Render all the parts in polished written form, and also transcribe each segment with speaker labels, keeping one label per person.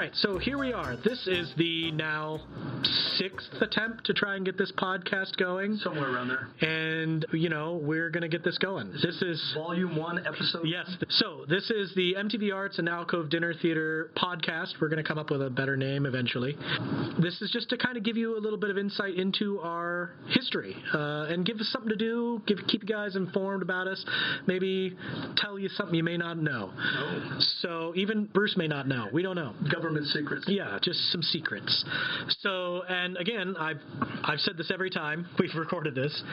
Speaker 1: right, so here we are. This is the now 6th attempt to try and get this podcast going.
Speaker 2: Somewhere around there.
Speaker 1: And, we're going to get this going. This is
Speaker 2: Volume 1, Episode
Speaker 1: Yes. So this is the MTV Arts and Alcove Dinner Theater podcast. We're going to come up with a better name eventually. This is just to kind of give you a little bit of insight into our history and give us something to do, keep you guys informed about us, maybe tell you something you may not know.
Speaker 2: Oh.
Speaker 1: So even Bruce may not know. We don't know.
Speaker 2: Government secrets.
Speaker 1: Yeah, just some secrets. So, and again, I've said this every time we've recorded this.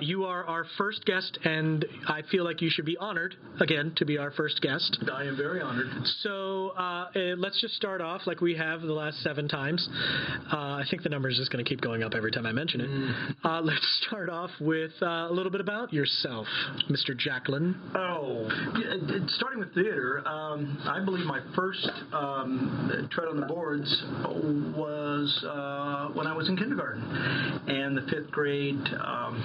Speaker 1: You are our first guest, and I feel like you should be honored, again, to be our first guest.
Speaker 2: I am very honored.
Speaker 1: So let's just start off like we have the last 7 times. I think the number is just going to keep going up every time I mention it. Let's start off with a little bit about yourself, Mr. Jacklin.
Speaker 2: Oh, starting with theater, I believe my first tread on the boards was when I was in kindergarten, and the 5th grade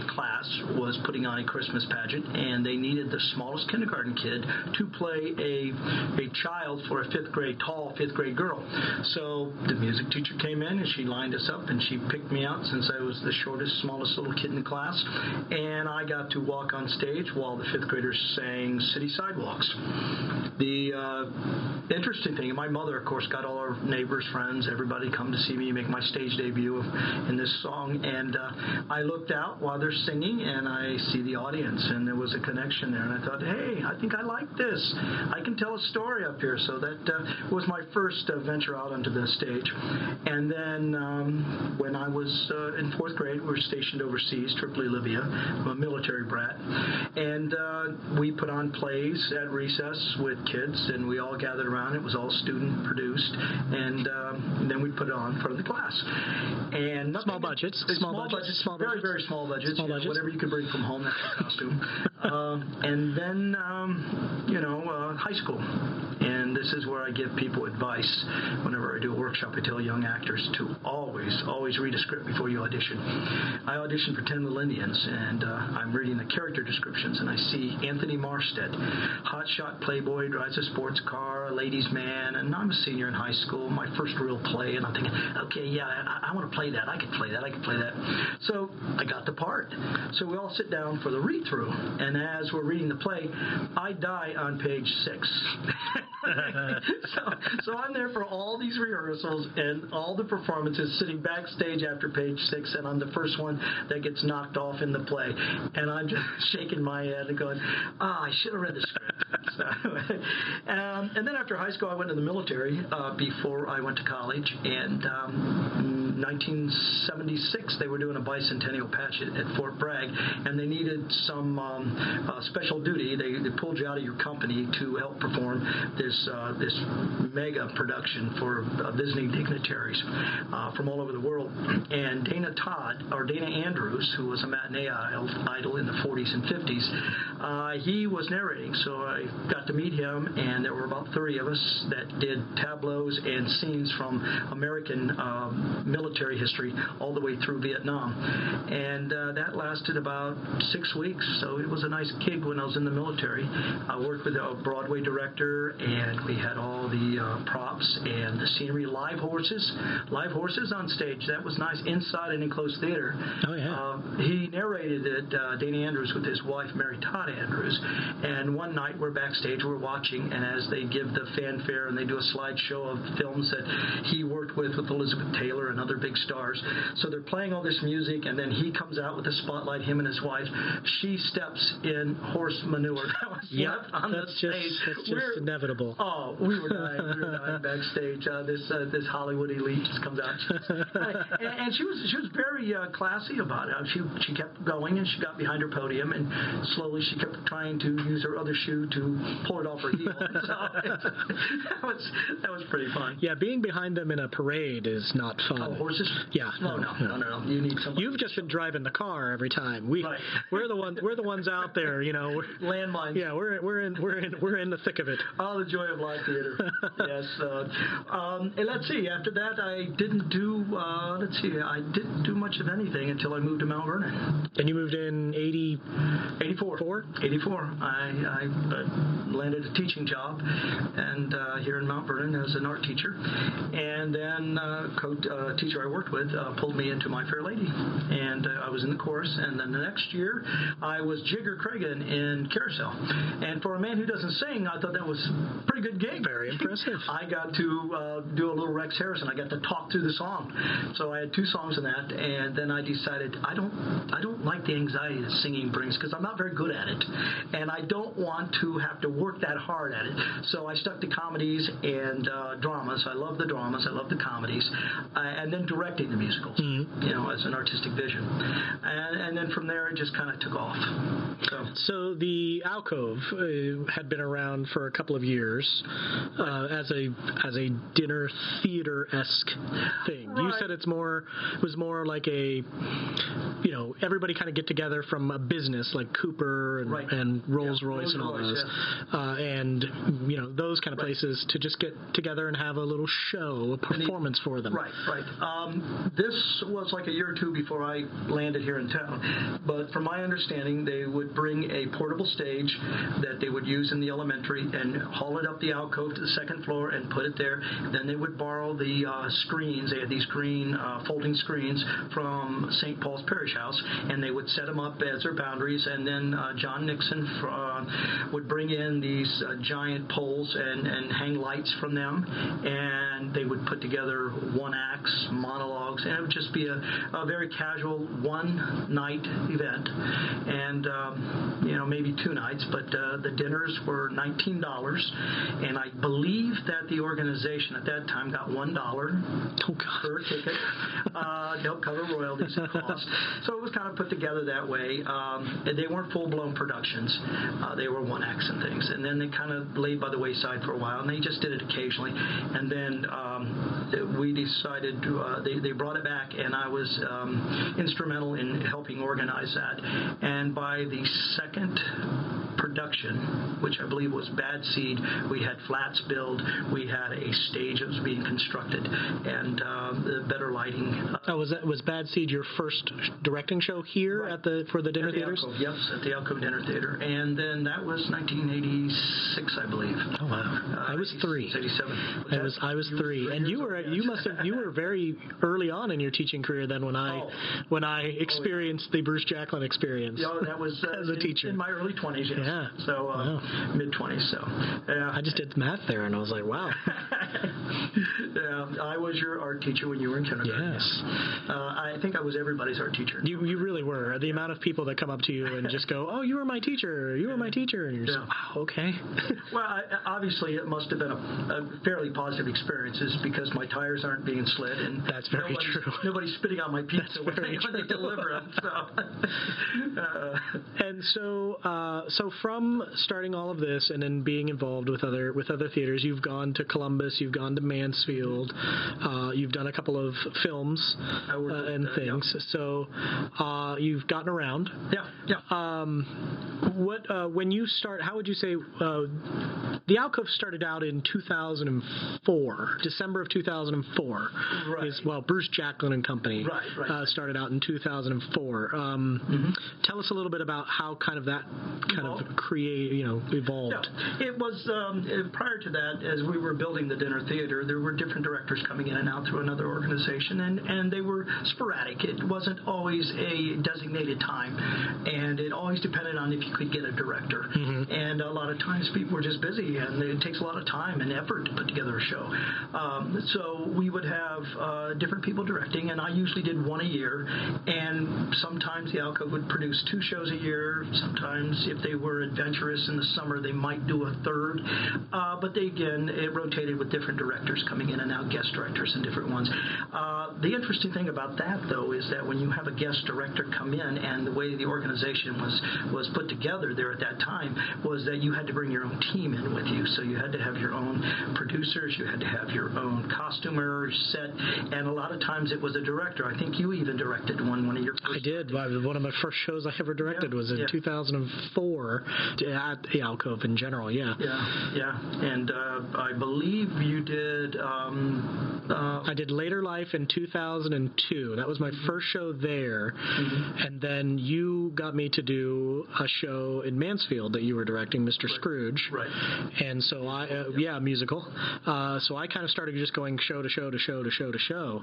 Speaker 2: class was putting on a Christmas pageant, and they needed the smallest kindergarten kid to play a child for a 5th grade, tall 5th grade girl. So the music teacher came in, and she lined us up, and she picked me out since I was the shortest, smallest little kid in the class, and I got to walk on stage while the 5th graders sang City Sidewalks. The interesting thing, my mother, of course, got all our neighbors, friends, everybody come to see me make my stage debut in this song, and I looked out while they're singing, and I see the audience, and there was a connection there, and I thought, hey, I think I like this. I can tell a story up here. So that was my first venture out onto the stage. And then when I was in 4th grade, we were stationed overseas, Tripoli, Libya. I'm a military brat. And we put on plays at recess with kids, and we all gathered around. It was all student-produced. And then we'd put it on in front of the class. And
Speaker 1: small budgets.
Speaker 2: Very, very small budgets. Whatever you could bring from home, that's the costume. And then, high school. And this is where I give people advice. Whenever I do a workshop, I tell young actors to always read a script before you audition. I auditioned for 10 Little Indians, and I'm reading the character descriptions, and I see Anthony Marstead, hotshot playboy, drives a sports car, a ladies' man, and I'm a senior in high school, my first real play, and I'm thinking, okay, yeah, I want to play that. I can play that. So I got the part. So we all sit down for the read-through, and as we're reading the play, I die on page 6. So I'm there for all these rehearsals and all the performances, sitting backstage after page 6, and I'm the first one that gets knocked off in the play. And I'm just shaking my head and going, I should have read the script. And then after high school, I went to the military before I went to college. And in 1976, they were doing a bicentennial patch at Fort Bragg, and they needed some special duty. They pulled you out of your company to help perform this mega production for visiting dignitaries from all over the world. And Dana Andrews, who was a matinee idol in the 40s and 50s, he was narrating. So I got to meet him, and there were about 30 of us that did tableaus and scenes from American military history all the way through Vietnam. And that lasted about 6 weeks, so it was a nice gig when I was in the military. I worked with a Broadway director, and we had all the props and the scenery, live horses on stage. That was nice, inside an enclosed theater.
Speaker 1: Oh, yeah.
Speaker 2: He narrated it, Dana Andrews, with his wife, Mary Todd Andrews. And one night we're backstage, we're watching, and as they give the fanfare and they do a slideshow of films that he worked with Elizabeth Taylor and other big stars. So they're playing all this music, and then he comes out with the spotlight, him and his wife. She steps in horse manure that was left on the stage.
Speaker 1: That's just inevitable.
Speaker 2: Oh, we were dying backstage. This Hollywood elite just comes out, and she was very classy about it. She kept going, and she got behind her podium, and slowly she kept trying to use her other shoe to pull it off her heel. So that was pretty fun.
Speaker 1: Yeah, being behind them in a parade is not fun.
Speaker 2: Oh, horses?
Speaker 1: Yeah.
Speaker 2: No. You need somebody.
Speaker 1: You've just been driving the car every time. We're the ones out there.
Speaker 2: Landmines.
Speaker 1: Yeah, we're in the thick of it.
Speaker 2: Oh, the joy of live theater. Yes. And let's see. After that, that, I didn't do, I didn't do much of anything until I moved to Mount Vernon.
Speaker 1: And you moved in
Speaker 2: 84. I landed a teaching job and here in Mount Vernon as an art teacher. And then teacher I worked with pulled me into My Fair Lady. And I was in the chorus. And then the next year, I was Jigger Cragen in Carousel. And for a man who doesn't sing, I thought that was a pretty good gig.
Speaker 1: Very impressive.
Speaker 2: I got to do a little Rex Harrison. I got to talk through the song. So I had 2 songs in that. And then I decided I don't like the anxiety that singing brings because I'm not very good at it. And I don't want to have to work that hard at it. So I stuck to comedies and dramas. I love the dramas. I love the comedies. And then directing the musicals, as an artistic vision. And then from there, it just kind of took off.
Speaker 1: So the Alcove had been around for a couple of years as a dinner theater-esque thing. Right. You said it was more like a, everybody kind of get together from a business like Cooper and Rolls-Royce and all those, and those kind of places to just get together and have a little show, a performance for them.
Speaker 2: Right. This was like a year or 2 before I landed here in town. But from my understanding, they would bring a portable stage that they would use in the elementary and haul it up the alcove to the 2nd floor and put it there. Then they would borrow the screens. They had these green folding screens from St. Paul's Parish House, and they would set them up as their boundaries. And then John Nixon would bring in these giant poles and hang lights from them, and they would put together one-acts, monologues, and it would just be a very casual one-night event, and maybe 2 nights, but the dinners were $19, and I believe that the organization at that time got $1 per ticket. They'll cover royalties and costs. So it was kind of put together that way. They weren't full-blown productions. They were one-acts and things, and then they kind of laid by the wayside for a while, and they just did it occasionally, and then we decided they brought it back, and I was instrumental in helping organize that. And by the 2nd production, which I believe was Bad Seed, we had flats built, we had a stage that was being constructed, and better lighting.
Speaker 1: Was Bad Seed your first directing show here for the dinner theaters?
Speaker 2: Alcove, yes, at the Alcove Dinner Theater, and then that was 1986, I believe.
Speaker 1: Oh wow! I was 3.
Speaker 2: 87.
Speaker 1: I was 3, and you were very early on in your teaching career then when I experienced the Bruce Jacklin experience.
Speaker 2: Yeah, that was
Speaker 1: as a teacher
Speaker 2: in my early 20s. Yes.
Speaker 1: Yeah.
Speaker 2: So mid-20s. So yeah.
Speaker 1: I just did the math there, and I was like, wow.
Speaker 2: Yeah, I was your art teacher when you were in kindergarten.
Speaker 1: Yes.
Speaker 2: I think I was everybody's art teacher.
Speaker 1: You really were. The amount of people that come up to you and just go, "Oh, you were my teacher. You were my teacher," and you're just, wow, okay.
Speaker 2: Well, obviously, it must have been a fairly positive experiences because my tires aren't being slid, and
Speaker 1: that's very true.
Speaker 2: Nobody's spitting on my pizza when they deliver them.
Speaker 1: And so from starting all of this and then being involved with other theaters, you've gone to Columbus, you've gone to Mansfield, you've done a couple of films and things. Yeah. So you've gotten around.
Speaker 2: Yeah.
Speaker 1: When you start, how would you say the Alcove started out in 2004, December of 2004?
Speaker 2: Right.
Speaker 1: Bruce Jacklin and Company.
Speaker 2: Right.
Speaker 1: Started out in 2004. Tell us a little bit about how that evolved.
Speaker 2: Yeah. It was prior to that, as we were building the dinner theater, there were different directors coming in and out through another organization, and they were sporadic. It wasn't always a designated time, and it always depended on if you could get a director. Mm-hmm. And a lot of times people were just busy, and it takes a lot of time and effort to put together a show. So we would have different people directing, and I usually did 1 a year, and sometimes the Alcove would produce 2 shows a year. Sometimes, if they were adventurous in the summer, they might do a 3rd. But it rotated with different directors coming in and out, guest directors and different ones. The interesting thing about that, though, is that when you have a guest director come in, and the way the organization was put together there at that time was that you had to bring your own team in with you. So you had to have your own producers, you had to have your own costumer, set, and a lot of times it was a director. I think you even directed one of your first.
Speaker 1: I did. One of my first shows I ever directed was in 2004 at the Alcove in general. Yeah.
Speaker 2: And I believe you did
Speaker 1: I did Later Life in 2002. That was my first show there. And then you got me to do a show in Mansfield that you were directing, Mr. Scrooge.
Speaker 2: Right.
Speaker 1: And so musical. So I kind of started just going show to show to show to show to show.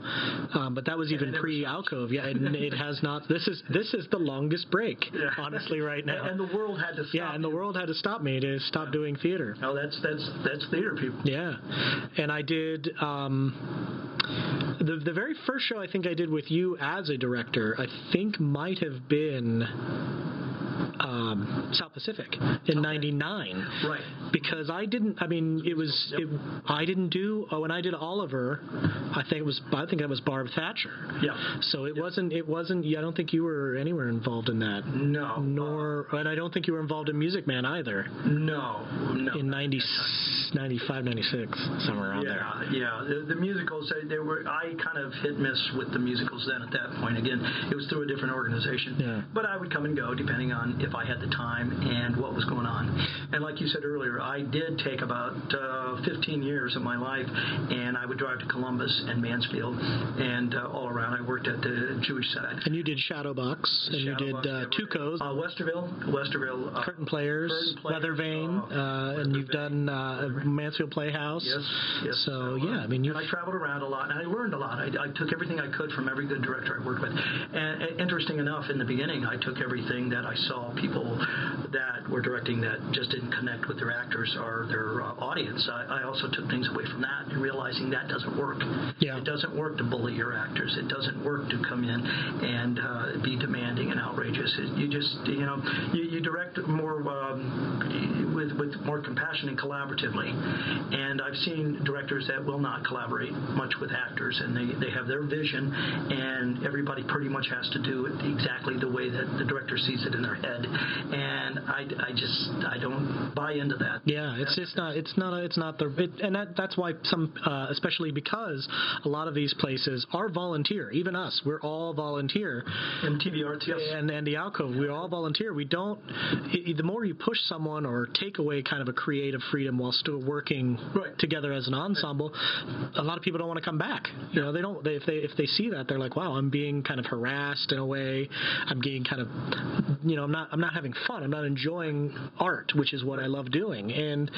Speaker 1: But that was even pre-Alcove. Yeah, and it has not. This is the longest break, honestly, right now.
Speaker 2: And the world had to stop.
Speaker 1: Yeah, and the world had to stop me to stop doing theater.
Speaker 2: Oh, that's theater, people.
Speaker 1: Yeah, and I did the very first show I think I did with you as a director. I think might have been South Pacific in '99.
Speaker 2: Right.
Speaker 1: Because I didn't. I mean, I didn't do. When I did Oliver, I think that was Barb Thatcher.
Speaker 2: Yeah.
Speaker 1: So it wasn't. I don't think you were anywhere involved in that.
Speaker 2: No.
Speaker 1: And I don't think you were involved in Music Man either.
Speaker 2: No.
Speaker 1: In 95, 96, somewhere around there.
Speaker 2: Yeah. The musicals. I kind of hit and miss with the musicals then. At that point, again, it was through a different organization.
Speaker 1: Yeah.
Speaker 2: But I would come and go depending on if I had the time and what was going on. And like you said earlier, I did take about 15 years of my life, and I would drive to Columbus and Mansfield and all around. I worked at the Jewish side.
Speaker 1: And you did Shadowbox, and you did Tuco's.
Speaker 2: Westerville.
Speaker 1: Curtain Players, Weather Vane, and you've done Mansfield Playhouse.
Speaker 2: Yes.
Speaker 1: So, I mean,
Speaker 2: I traveled around a lot, and I learned a lot. I took everything I could from every good director I worked with. And interesting enough, in the beginning, I took everything that I saw people that were directing that just didn't connect with their actors or their audience. I also took things away from that and realizing that doesn't work.
Speaker 1: Yeah.
Speaker 2: It doesn't work to bully your actors. It doesn't work to come in and be demanding and outrageous. You just, you direct more with more compassion and collaboratively. And I've seen directors that will not collaborate much with actors, and they have their vision, and everybody pretty much has to do it exactly the way that the director sees it in their head. And I don't buy into that.
Speaker 1: Yeah, that's why some, especially because a lot of these places are volunteer. Even us, we're all volunteer.
Speaker 2: MTV Arts, yes.
Speaker 1: And the Alcove, we're all volunteer. We don't. The more you push someone or take away kind of a creative freedom while still working together as an ensemble, a lot of people don't want to come back. They don't. If they see that, they're like, wow, I'm being kind of harassed in a way. I'm getting kind of, I'm not having fun. I'm not enjoying art, which is what I love doing, and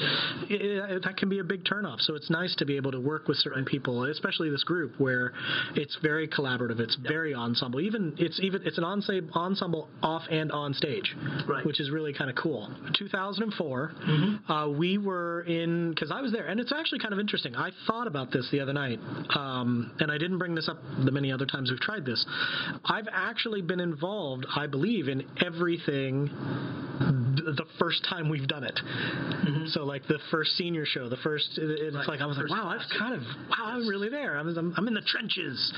Speaker 1: that can be a big turnoff. So it's nice to be able to work with certain people, especially this group where it's very collaborative. It's very ensemble. It's an ensemble off and on stage, which is really kind of cool. 2004, we were in, because I was there, and it's actually kind of interesting. I thought about this the other night, and I didn't bring this up the many other times we've tried this. I've actually been involved, I believe, in everything the first time we've done it. So like the first senior show, it's like I was like, wow, I'm really there. I'm in the trenches.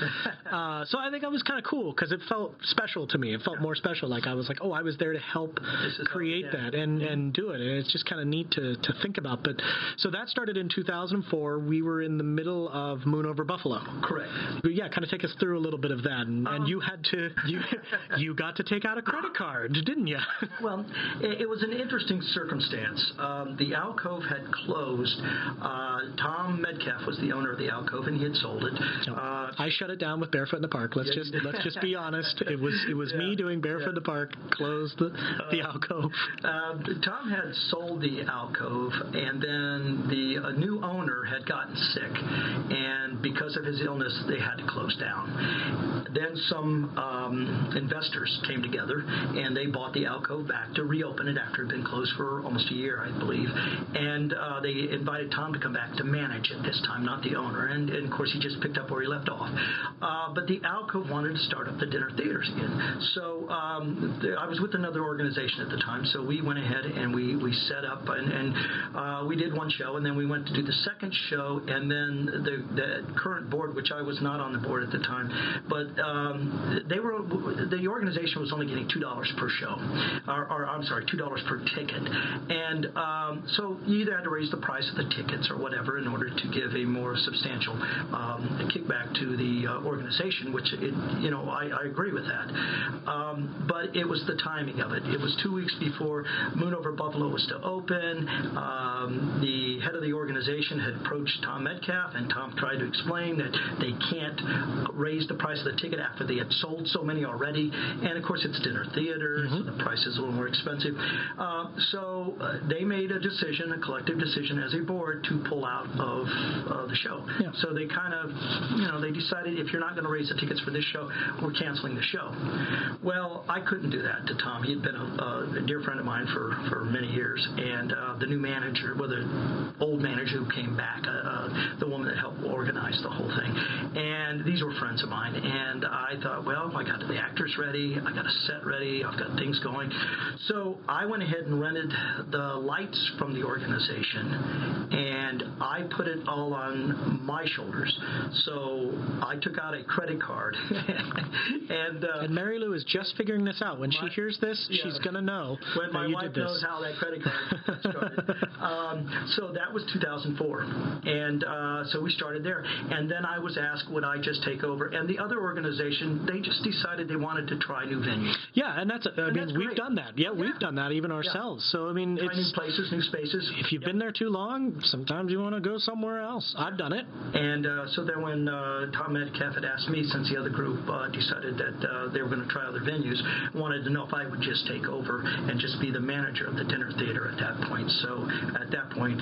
Speaker 1: So I think that was kind of cool because it felt special to me. It felt more special. Like I was like, oh, I was there to help create that and do it. And it's just kind of neat to think about. But so that started in 2004. We were in the middle of Moon Over Buffalo.
Speaker 2: Correct.
Speaker 1: But yeah, kind of take us through a little bit of that. And you had to, you got to take out a credit card, didn't you?
Speaker 2: Well, it was an interesting circumstance. The Alcove had closed. Tom Metcalf was the owner of the Alcove, and he had sold it.
Speaker 1: I shut it down with Barefoot in the Park. Let's just be honest. It was me doing Barefoot in the Park. Closed the Alcove.
Speaker 2: Tom had sold the Alcove, and then the new owner had gotten sick, and because of his illness, they had to close down. Then some investors came together, and they bought the Alcove back to reopen it after it had been closed for almost a year, I believe. And they invited Tom to come back to manage it this time, not the owner. And of course, he just picked up where he left off. But the Alcove wanted to start up the dinner theaters again. So I was with another organization at the time, so we went ahead and we set up and we did one show, and then we went to do the second show, and then the current board, which I was not on the board at the time, but the organization was only getting $2 per show, or I'm sorry, $2 per ticket. And so you either had to raise the price of the tickets or whatever in order to give a more substantial kickback to the organization, which, I agree with that. But it was the timing of it. It was 2 weeks before Moon Over Buffalo was to open. The head of the organization had approached Tom Metcalf, and Tom tried to explain that they can't raise the price of the ticket after they had sold so many already. And, of course, it's dinner theater, so the price is a little more expensive. So they made a decision, a collective decision as a board, to pull out of the show.
Speaker 1: Yeah.
Speaker 2: So they kind of, they decided, if you're not going to raise the tickets for this show, we're canceling the show. Well, I couldn't do that to Tom. He had been a dear friend of mine for many years, and the new manager, the old manager who came back, the woman that helped organize the whole thing, and these were friends of mine, and I thought, well, I got the actors ready, I got a set ready, I've got things going. So I went ahead and rented the lights from the organization, and I put it all on my shoulders. So I took out a credit card. and
Speaker 1: Mary Lou is just figuring this out. When she hears this, she's going to know
Speaker 2: when my wife knows how that credit card started. So that was 2004. And so we started there. And then I was asked, would I just take over? And the other organization, they just decided they wanted to try new venues.
Speaker 1: Yeah, and that's we've done that. Yeah, we've done that even ourselves. Yeah. So,
Speaker 2: try new places, new spaces.
Speaker 1: If you've been there too long, sometimes you want to go somewhere else. I've done it.
Speaker 2: And so then when Tom Metcalf had asked me, since the other group decided that they were going to try other venues, wanted to know if I would just take over and just be the manager of the dinner theater at that point. So at that point,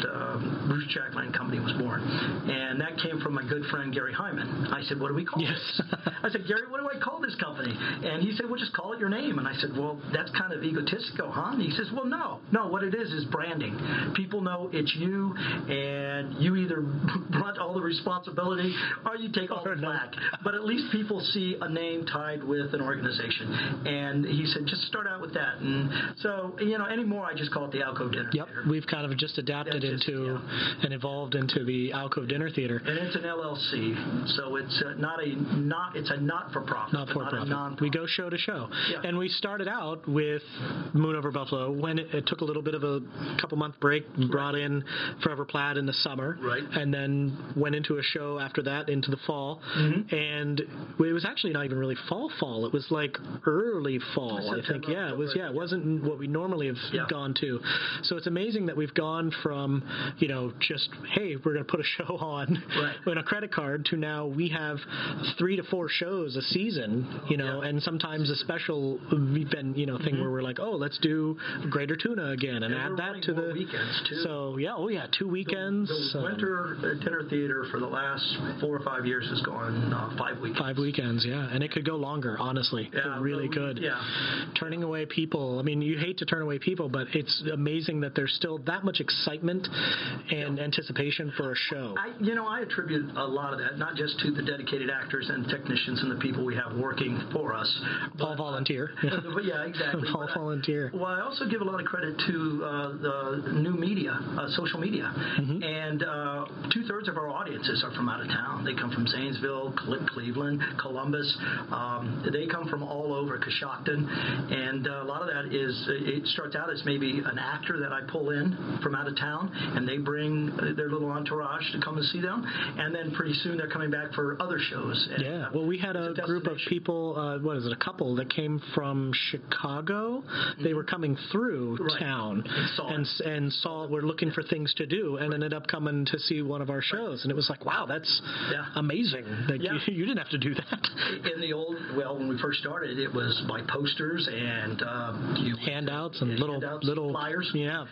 Speaker 2: Bruce Jackline Company was born. And that came from my good friend Gary Hyman. I said, what do we call this? I said, Gary, what do I call this company? And he said, well, just call it your name. And I said, well, that's kind of egotistical, huh? And he says, well, no, what it is branding. People know it's you, and you either brunt all the responsibility or you take all the flack. But at least people see a name tied with an organization. And he said, just start out with that. And so, anymore, I just call it the Alcove Dinner Theater.
Speaker 1: We've kind of just adapted and evolved into the Alcove Dinner Theater.
Speaker 2: And it's an LLC, so it's it's a not-for-profit.
Speaker 1: Not-for-profit. We go show to show.
Speaker 2: Yeah.
Speaker 1: And we started out with Moon Over Buffalo when it took a little bit of a couple-month break, brought in Forever Plaid in the summer, and then went into a show after that into the fall. Mm-hmm. And it was actually not even really fall. It was like early fall, I think. Yeah, it was. Yeah, it wasn't what we normally have gone to. So it's amazing that we've gone from, just, hey, we're going to put a show on in a credit card, to now we have 3 to 4 shows a season, and sometimes a special event, thing where we're like, oh, let's do Greater Tuna again and add that to the
Speaker 2: weekends too.
Speaker 1: So 2 weekends.
Speaker 2: The winter dinner theater for the last 4 or 5 years has gone 5 weekends.
Speaker 1: 5 weekends, yeah, and it could go longer. Honestly, it really could.
Speaker 2: Yeah.
Speaker 1: Turning away people. I mean, you hate to turn away people, but it's amazing that there's still that much excitement and anticipation for a show.
Speaker 2: I attribute a lot of that not just to the dedicated actors and technicians and the people we have working for us.
Speaker 1: All volunteer.
Speaker 2: Yeah, exactly.
Speaker 1: All volunteer.
Speaker 2: Well, I also give a lot of credit to the new media, social media. Mm-hmm. And 2/3 of our audiences are from out of town. They come from Zanesville, Cleveland, Columbus. They come from all over, Coshocton. And a lot of that it starts out as maybe an actor that I pull in from out of town, and they bring their little entourage to come and see them. And then pretty soon they're coming back for other shows. And,
Speaker 1: well, we had a group of people, a couple that came from Chicago. Mm-hmm. They were coming through town and were looking for things to do, and ended up coming to see one of our shows. And it was like, wow, that's amazing. Like, you didn't have to do that.
Speaker 2: In the old, when we first started, it was by posters and
Speaker 1: handouts and little
Speaker 2: flyers.
Speaker 1: Yeah,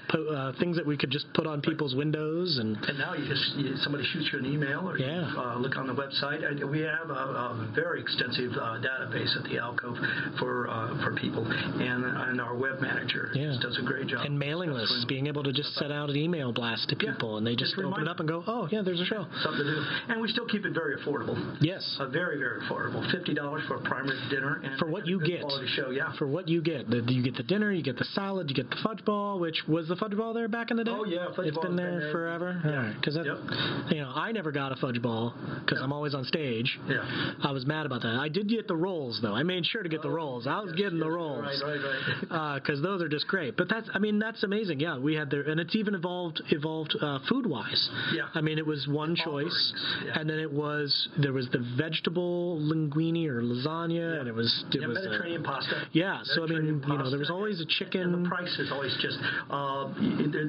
Speaker 1: things that we could just put on people's windows. And
Speaker 2: now somebody shoots you an email or you look on the website. We have a very extensive database at the Alcove for people, and our web manager does a great job.
Speaker 1: And mailing lists, being able to just set out an email blast to people, and they just open it up and go, oh, yeah, there's a show.
Speaker 2: Something to do. And we still keep it very affordable.
Speaker 1: Yes.
Speaker 2: Very, very affordable. $50 for a primary dinner. And
Speaker 1: for what you get.
Speaker 2: Quality show,
Speaker 1: For what you get. You get the dinner, you get the salad, you get the fudge ball, which was the fudge ball there back in the day?
Speaker 2: Oh, yeah.
Speaker 1: It's been there forever?
Speaker 2: Yeah.
Speaker 1: All right. Because I never got a fudge ball because I'm always on stage.
Speaker 2: Yeah.
Speaker 1: I was mad about that. I did get the rolls, though. I made sure to get the rolls. I was getting the rolls.
Speaker 2: Right.
Speaker 1: Because those are just great. But that's amazing. Yeah, we had there, and it's even evolved food-wise.
Speaker 2: Yeah.
Speaker 1: I mean, it was one choice, and then there was the vegetable linguine or lasagna, and it was
Speaker 2: Mediterranean pasta.
Speaker 1: Yeah, so I mean, there was always a chicken.
Speaker 2: And the price is always just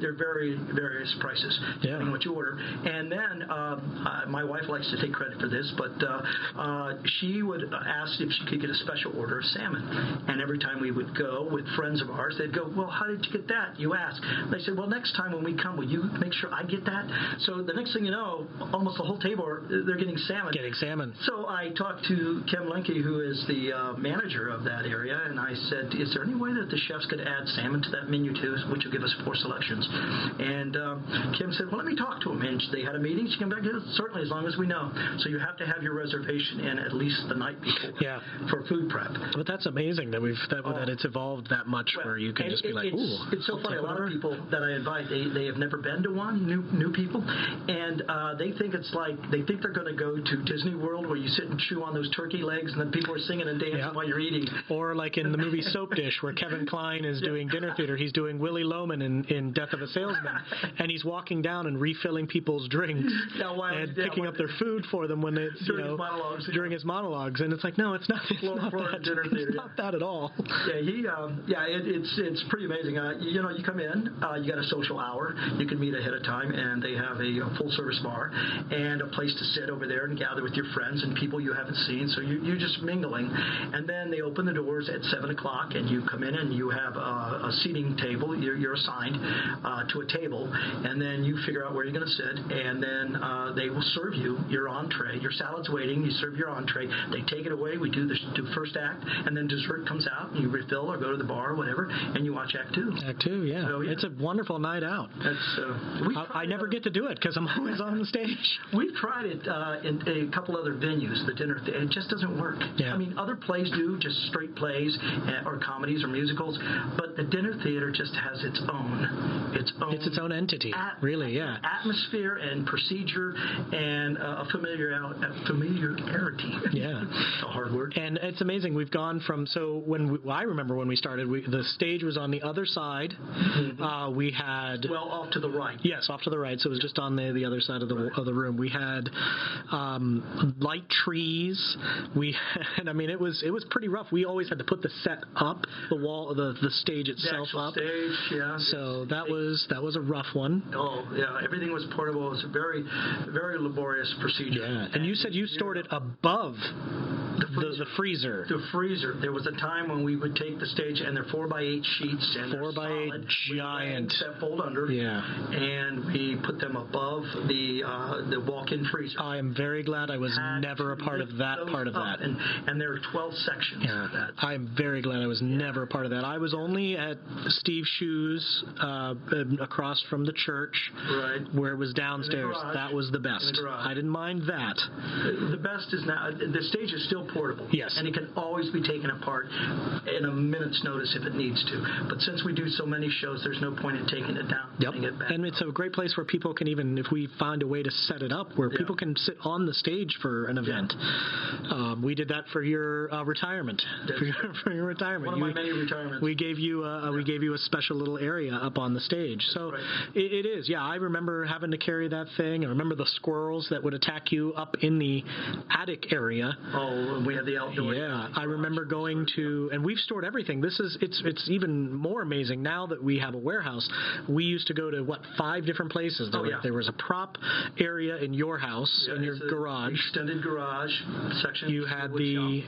Speaker 2: they're very various prices depending on what you order. And then my wife likes to take credit for this, but she would ask if she could get a special order of salmon. And every time we would go with friends of ours, they'd go, "Well, how did you get that?" You ask. They said, "Well, next time when we come, will you make sure I get that?" So the next thing you know, almost the whole table they're getting salmon. So I talked to Kim Lenke, who is the manager of that area, and I said, "Is there any way that the chefs could add salmon to that menu too, which will give us 4 selections?" And Kim said, "Well, let me talk to them." And they had a meeting. She came back, "Certainly, as long as we know." So you have to have your reservation in at least the night before for food prep.
Speaker 1: But that's amazing that that it's evolved that much where you can just be like, "Ooh."
Speaker 2: It's so funny. A lot of people that I invite, they have never been to one, new people, and they think they're going to go to Disney World where you sit and chew on those turkey legs and then people are singing and dancing while you're eating.
Speaker 1: Or like in the movie Soap Dish where Kevin Kline is doing dinner theater. He's doing Willie Loman in Death of a Salesman, and he's walking down and refilling people's drinks and picking up their food for them when it's during his monologues. And it's like, no, it's not. It's not that at all.
Speaker 2: Yeah, it's pretty amazing. You come in, you got a social hour. You can meet ahead of time, and they have a full service bar and a place to sit over there and gather with your friends and people you haven't seen. So you're just mingling, and then they open the doors at 7:00, and you come in and you have a seating table. You're assigned to a table, and then you figure out where you're going to sit, and then they will serve you your entree. Your salad's waiting. You serve your entree. They take it away. We do the first act, and then dessert comes out, and you refill or go to the bar or whatever, and you watch Act 2.
Speaker 1: Act 2, yeah. So, it's a wonderful night out. I never get to do it because I'm always on the stage.
Speaker 2: We've tried it in a couple other venues, the dinner theater. It just doesn't work.
Speaker 1: Yeah.
Speaker 2: I mean, other plays do, just straight plays or comedies or musicals, but the dinner theater just has its own. It's
Speaker 1: its own entity, really, yeah.
Speaker 2: Atmosphere and procedure and a familiarity.
Speaker 1: Yeah.
Speaker 2: It's a hard word.
Speaker 1: And it's amazing. We've gone from, I remember when we started, the stage was on the other side. Mm-hmm. We had...
Speaker 2: Well, off to the right.
Speaker 1: Yes, off to the right. So it was just on the other side of the room. We had light trees. It was pretty rough. We always had to put the set up, the wall, the stage itself up.
Speaker 2: Stage, yeah.
Speaker 1: So that was a rough one.
Speaker 2: Oh, yeah. Everything was portable. It was a very, very laborious procedure.
Speaker 1: Yeah. And you said you stored it above the freezer.
Speaker 2: The freezer. There was a time when we would take the stage, and they're 4x8 sheets, and
Speaker 1: 4x8 giant
Speaker 2: that fold under.
Speaker 1: Yeah.
Speaker 2: And we put them above the walk-in freezer.
Speaker 1: I am very glad I was never a part of that part of that.
Speaker 2: And there are 12 sections of that.
Speaker 1: I am very glad I was never a part of that. I was only at Steve Shoe's across from the church,
Speaker 2: right,
Speaker 1: where it was downstairs. That was the best. I didn't mind that.
Speaker 2: The best is now the stage is still portable.
Speaker 1: Yes.
Speaker 2: And it can always be taken apart in a minute's notice if it needs to. But since we do so many shows, there's no point in taking it down.
Speaker 1: Yep.
Speaker 2: It back
Speaker 1: And it's a great place where people can even, if we find a way to set it up, where people can sit on the stage for an event. We did that for your retirement. For your retirement.
Speaker 2: One of my many retirements.
Speaker 1: We gave you a special little area up on the stage. So it is. Yeah, I remember having to carry that thing. I remember the squirrels that would attack you up in the attic area.
Speaker 2: Oh, we had the outdoor.
Speaker 1: Yeah, I remember going to, and we've stored everything. It's even more amazing now that we have a warehouse. We used to go to 5 different places. There was a prop area in your house, in your garage.
Speaker 2: Extended garage section.
Speaker 1: You had the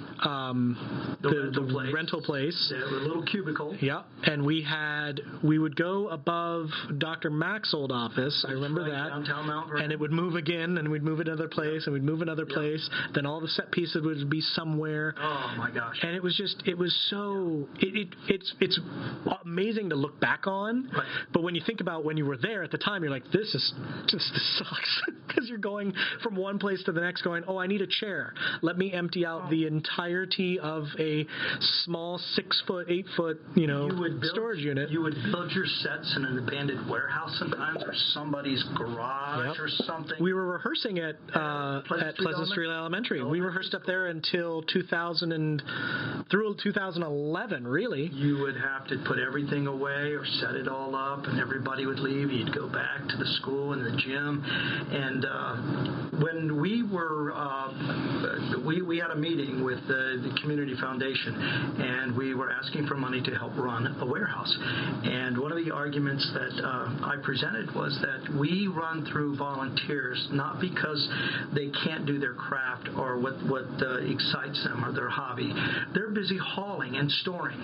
Speaker 1: rental place.
Speaker 2: Yeah, a little cubicle.
Speaker 1: Yeah, and we would go above Dr. Mack's old office. I remember that.
Speaker 2: Downtown Mount Vernon.
Speaker 1: And it would move again, and we'd move another place, and we'd move another place. Then all the set pieces would be somewhere.
Speaker 2: Oh my gosh.
Speaker 1: And it was so it's amazing to look back on,
Speaker 2: Right.
Speaker 1: but when you think about when you were there at the time, you're like, this sucks, because you're going from one place to the next going, oh, I need a chair, let me empty out the entirety of a small 6 foot 8 foot storage unit.
Speaker 2: You would build your sets in an abandoned warehouse sometimes, or somebody's garage or something.
Speaker 1: We were rehearsing at Pleasant Street Elementary. We rehearsed up there until 2011, really.
Speaker 2: You would have to put everything away or set it all up, and everybody would leave. You'd go back to the school and the gym. And when we were, we had a meeting with the Community Foundation, and we were asking for money to help run a warehouse. And one of the arguments that I presented was that we run through volunteers not because they can't do their craft or what excites them or their hobby. They're busy hauling and storing.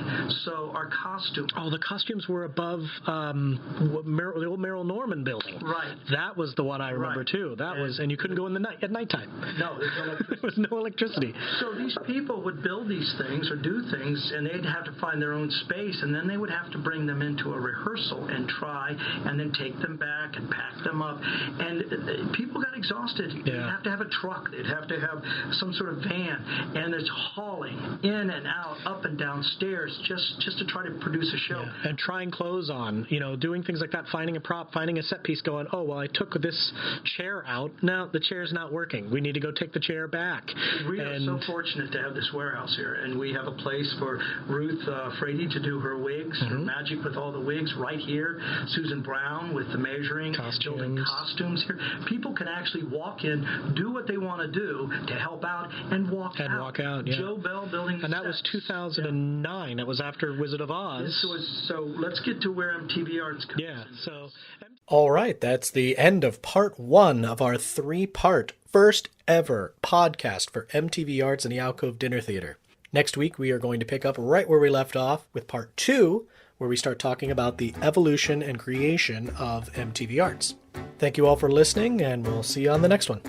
Speaker 2: So our costume.
Speaker 1: Oh, the costumes were above the old Merrill Norman building.
Speaker 2: Right.
Speaker 1: That was the one I remember too. That was, and you couldn't go in at nighttime.
Speaker 2: No, there's no electricity.
Speaker 1: There was no electricity.
Speaker 2: So these people would build these things or do things, and they'd have to find their own space, and then they would have to bring them into a rehearsal and try, and then take them back and pack them up. And people got exhausted.
Speaker 1: Yeah.
Speaker 2: They'd have to have a truck. They'd have to have some sort of van, and it's hauling in and out, up and down stairs, just to try to produce a show.
Speaker 1: Yeah. And trying clothes on, doing things like that, finding a prop, finding a set piece, going, oh, well, I took this chair out. Now the chair's not working. We need to go take the chair back.
Speaker 2: We are so fortunate to have this warehouse here, and we have a place for Ruth Frady to do her wigs, her magic with all the wigs right here. Susan Brown with the measuring, building costumes here. People can actually walk in, do what they want to do to help out, and walk out.
Speaker 1: Yeah.
Speaker 2: Joe Bell building the
Speaker 1: And that
Speaker 2: sets.
Speaker 1: was 2009. That was after Wizard of Oz.
Speaker 2: So let's get to where MTV Arts comes
Speaker 1: Yeah,
Speaker 2: in.
Speaker 1: so...
Speaker 3: All right, that's the end of part 1 of our 3-part first ever podcast for MTV Arts and the Alcove Dinner Theater. Next week, we are going to pick up right where we left off with part 2, where we start talking about the evolution and creation of MTV Arts. Thank you all for listening, and we'll see you on the next one.